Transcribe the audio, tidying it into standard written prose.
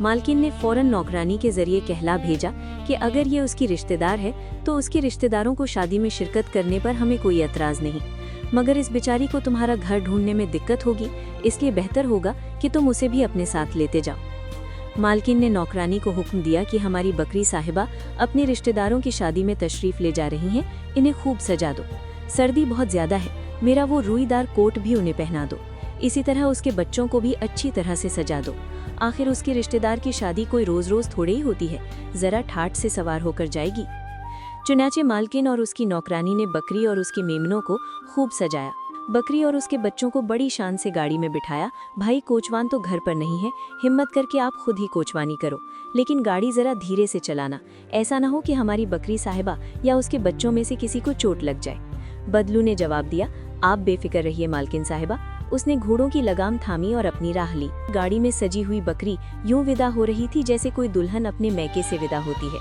मालकिन ने फौरन नौकरानी के जरिए कहला भेजा कि अगर ये उसकी रिश्तेदार है तो उसके रिश्तेदारों को शादी में शिरकत करने पर हमें कोई एतराज़ नहीं, मगर इस बेचारी को तुम्हारा घर ढूंढने में दिक्कत होगी, इसलिए बेहतर होगा कि तुम उसे भी अपने साथ लेते जाओ। मालकिन ने नौकरानी को हुक्म दिया कि हमारी बकरी साहिबा अपने रिश्तेदारों की शादी में तशरीफ़ ले जा रही हैं, इन्हें खूब सजा दो। सर्दी बहुत ज़्यादा है, मेरा वो रुईदार कोट भी उन्हें पहना दो। इसी तरह उसके बच्चों को भी अच्छी तरह से सजा दो। आखिर उसके रिश्तेदार की शादी कोई रोज़ थोड़े ही होती है, ज़रा ठाठ से सवार होकर जाएगी। चुनाचे मालकिन और उसकी नौकरानी ने बकरी और उसकी मेमनों को खूब सजाया। बकरी और उसके बच्चों को बड़ी शान से गाड़ी में बिठाया। भाई कोचवान तो घर पर नहीं है, हिम्मत करके आप खुद ही कोचवानी करो, लेकिन गाड़ी ज़रा धीरे से चलाना, ऐसा ना हो कि हमारी बकरी साहिबा या उसके बच्चों में से किसी को चोट लग जाए। बदलू ने जवाब दिया, आप बेफिक्र रहिए मालकिन साहिबा। उसने घोड़ों की लगाम थामी और अपनी राह ली। गाड़ी में सजी हुई बकरी यूं विदा हो रही थी जैसे कोई दुल्हन अपने मैके से विदा होती है।